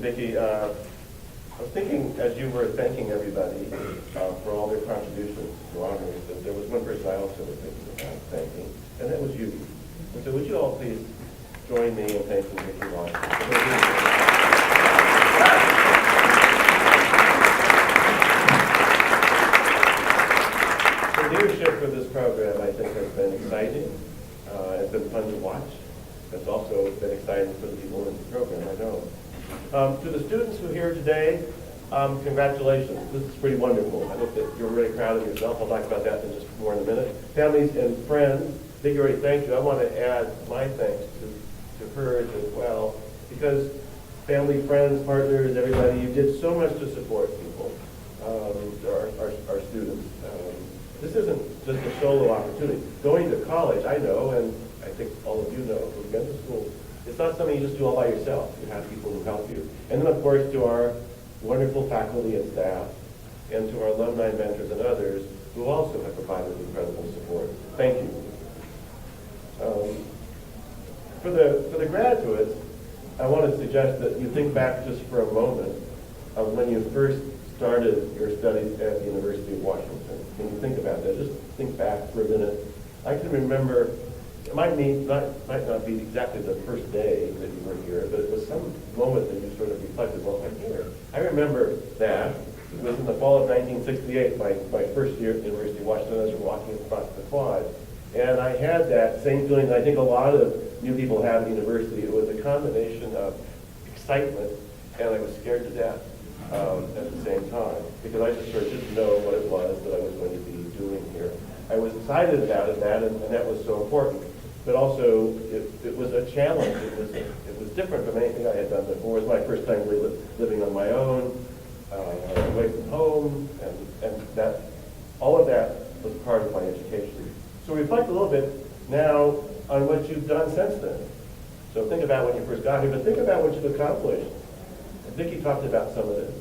Vicky. I was thinking, as you were thanking everybody for all their contributions to honors, that there was one person I also was thinking about thanking, and that was you. And so would you all please join me in thanking Vicky Lawson? The leadership for this program, I think, has been exciting. It's been fun to watch. It's also been exciting for the people in the program, I know. To the students who are here today, congratulations. This is pretty wonderful. I hope that you're really proud of yourself. I'll talk about that in just more in a minute. Families and friends, Vicky already thanked you. I want to add my thanks to her as well, because family, friends, partners, everybody, you did so much to support people, our students. This isn't just a solo opportunity. Going to college, I know, and I think all of you know who've been to school, it's not something you just do all by yourself. You have people who help you. And then, of course, to our wonderful faculty and staff, and to our alumni mentors and others who also have provided incredible support. Thank you. For the graduates, I want to suggest that you think back just for a moment of when you first started your studies at the University of Washington. Can you think about that? Just think back for a minute. I can remember, it might not be exactly the first day that you were here, but it was some moment that you sort of reflected, well, I'm here. I remember that. It was in the fall of 1968, my first year at the University of Washington, as we were walking across the quad. And I had that same feeling that I think a lot of new people have at the university. It was a combination of excitement, and I was scared to death at the same time, because I just sort of didn't know what it was that I was going to be doing here. I was excited about it, and that was so important. But also, it was a challenge. It was different from anything I had done before. It was my first time really living on my own, away from home, and that all of that was part of my education. So reflect a little bit now on what you've done since then. So think about when you first got here, but think about what you've accomplished. And Vicky talked about some of this.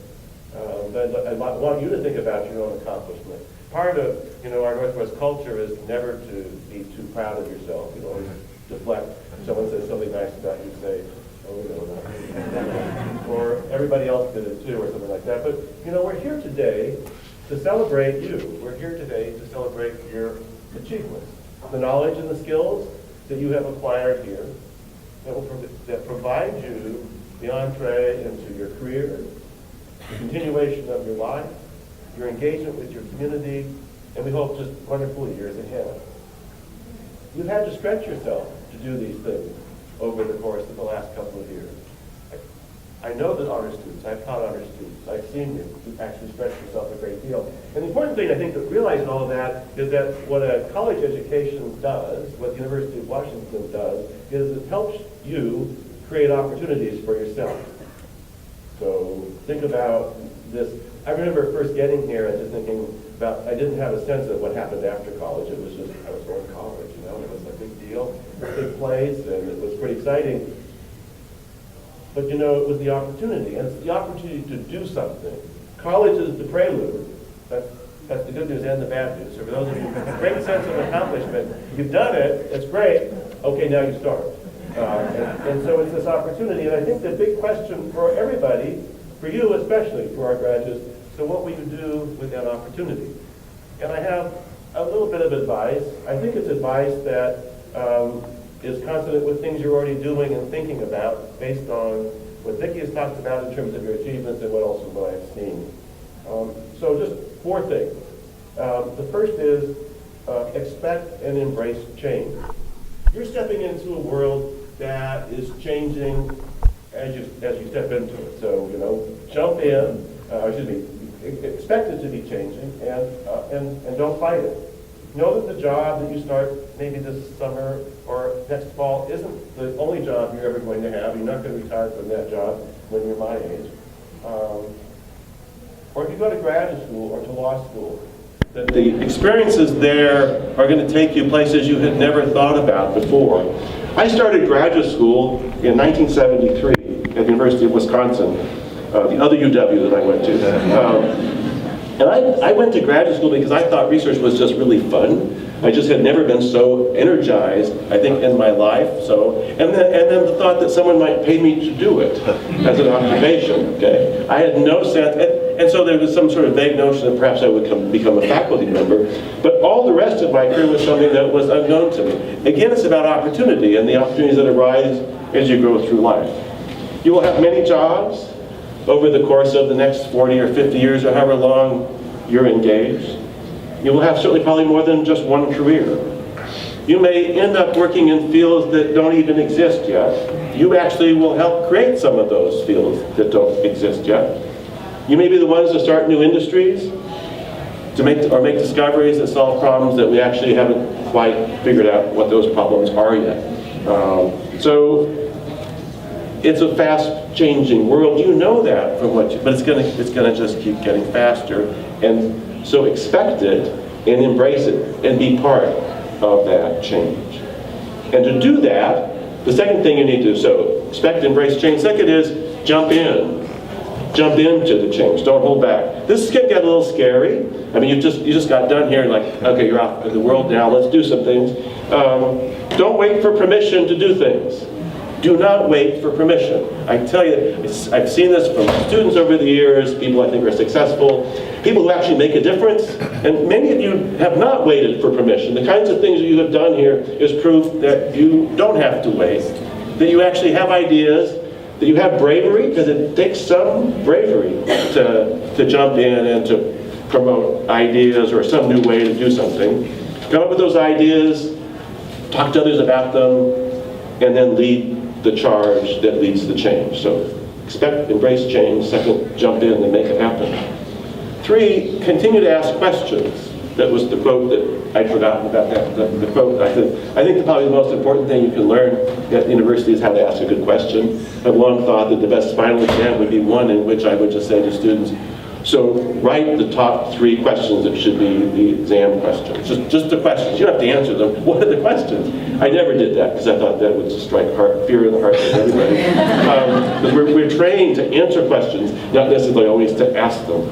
But I want you to think about your own accomplishment. Part of our Northwest culture is never to be too proud of yourself. You always deflect. If someone says something nice about you, say, oh, no, not or everybody else did it too, or something like that. But we're here today to celebrate you. We're here today to celebrate your achievements, the knowledge and the skills that you have acquired here that provide you the entree into your career, the continuation of your life, your engagement with your community, and we hope just wonderful years ahead. You've had to stretch yourself to do these things over the course of the last couple of years. I know that honor students, I've taught honor students, I've seen you actually stretch yourself a great deal. And the important thing I think to realize in all of that is that what a college education does, what the University of Washington does, is it helps you create opportunities for yourself. So think about this. I remember first getting here and just thinking about, I didn't have a sense of what happened after college. It was just, I was going to college, and it was a big deal, a big place, and it was pretty exciting. But it was the opportunity, and it's the opportunity to do something. College is the prelude. That's the good news and the bad news. So for those of you with a great sense of accomplishment, you've done it, it's great, okay, now you start. And so it's this opportunity, and I think the big question for everybody, for you especially, for our graduates, so what will you do with that opportunity? And I have a little bit of advice. I think it's advice that is consonant with things you're already doing and thinking about based on what Vicky has talked about in terms of your achievements and what I've seen. So just 4 things. The first is expect and embrace change. You're stepping into a world that is changing as you step into it. So, jump in, expect it to be changing and don't fight it. Know that the job that you start maybe this summer or next fall isn't the only job you're ever going to have. You're not going to retire from that job when you're my age. Or if you go to graduate school or to law school, that the experiences there are going to take you places you had never thought about before. I started graduate school in 1973 at the University of Wisconsin, the other UW that I went to. And I went to graduate school because I thought research was just really fun. I just had never been so energized, I think, in my life. And then the thought that someone might pay me to do it as an occupation. Okay, I had no sense, and so there was some sort of vague notion that perhaps I would become a faculty member. But all the rest of my career was something that was unknown to me. Again, it's about opportunity and the opportunities that arise as you go through life. You will have many jobs over the course of the next 40 or 50 years, or however long you're engaged. You will have certainly probably more than just one career. You may end up working in fields that don't even exist yet. You actually will help create some of those fields that don't exist yet. You may be the ones to start new industries, to make discoveries that solve problems that we actually haven't quite figured out what those problems are yet. So it's a fast-changing world. You know that from but it's gonna just keep getting faster. And so expect it and embrace it and be part of that change. And to do that, the second thing you need to do, so expect, embrace change. Second is jump in. Jump into the change. Don't hold back. This can get a little scary. I mean, you just got done here, like, okay, you're out in the world now, let's do some things. Don't wait for permission to do things. Do not wait for permission. I tell you, I've seen this from students over the years, people I think are successful, people who actually make a difference, and many of you have not waited for permission. The kinds of things that you have done here is proof that you don't have to wait, that you actually have ideas, that you have bravery, because it takes some bravery to jump in and to promote ideas or some new way to do something. Come up with those ideas, talk to others about them, and then lead the charge that leads the change. So expect, embrace change. Second, jump in and make it happen. 3, continue to ask questions. That was the quote that I'd forgotten about that. The quote, I think probably the most important thing you can learn at the university is how to ask a good question. I've long thought that the best final exam would be one in which I would just say to students, so write the top 3 questions that should be the exam questions. Just the questions. You don't have to answer them. What are the questions? I never did that because I thought that would strike fear in the heart of everybody. Because we're trained to answer questions, not necessarily always to ask them.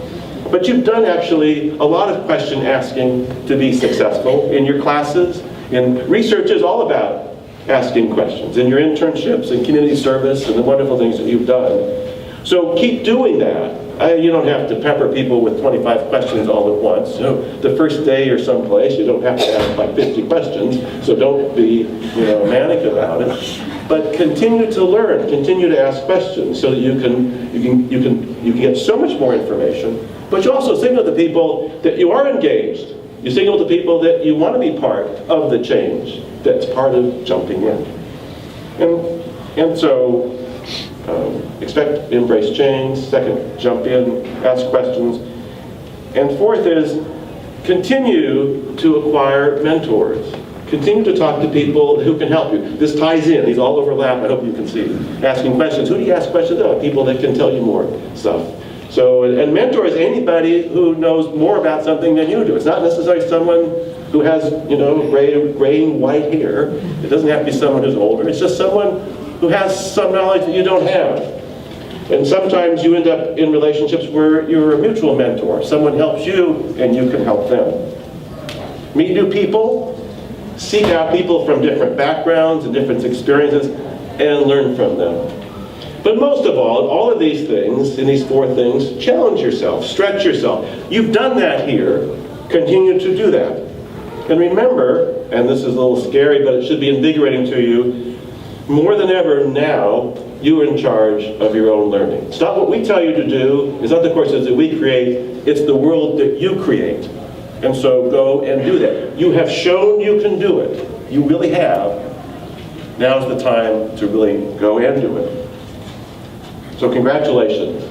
But you've done actually a lot of question asking to be successful in your classes. And research is all about asking questions in your internships and community service and the wonderful things that you've done. So keep doing that. You don't have to pepper people with 25 questions all at once. You know, the first day or someplace, you don't have to ask like 50 questions, so don't be manic about it. But continue to learn, continue to ask questions so that you can get so much more information. But you also signal to people that you are engaged. You signal to people that you want to be part of the change that's part of jumping in. And so expect, embrace change. Second, jump in, ask questions. And fourth is continue to acquire mentors. Continue to talk to people who can help you. This ties in, these all overlap, I hope you can see. Asking questions, who do you ask questions of? People that can tell you more stuff. So, and mentor is anybody who knows more about something than you do. It's not necessarily someone who has, gray and white hair. It doesn't have to be someone who's older. It's just someone who has some knowledge that you don't have. And sometimes you end up in relationships where you're a mutual mentor. Someone helps you and you can help them. Meet new people, seek out people from different backgrounds and different experiences, and learn from them. But most of all of these things, in these 4 things, challenge yourself, stretch yourself. You've done that here, continue to do that. And remember, and this is a little scary, but it should be invigorating to you, more than ever now, you are in charge of your own learning. It's not what we tell you to do, it's not the courses that we create, it's the world that you create. And so go and do that. You have shown you can do it. You really have. Now's the time to really go and do it. So congratulations.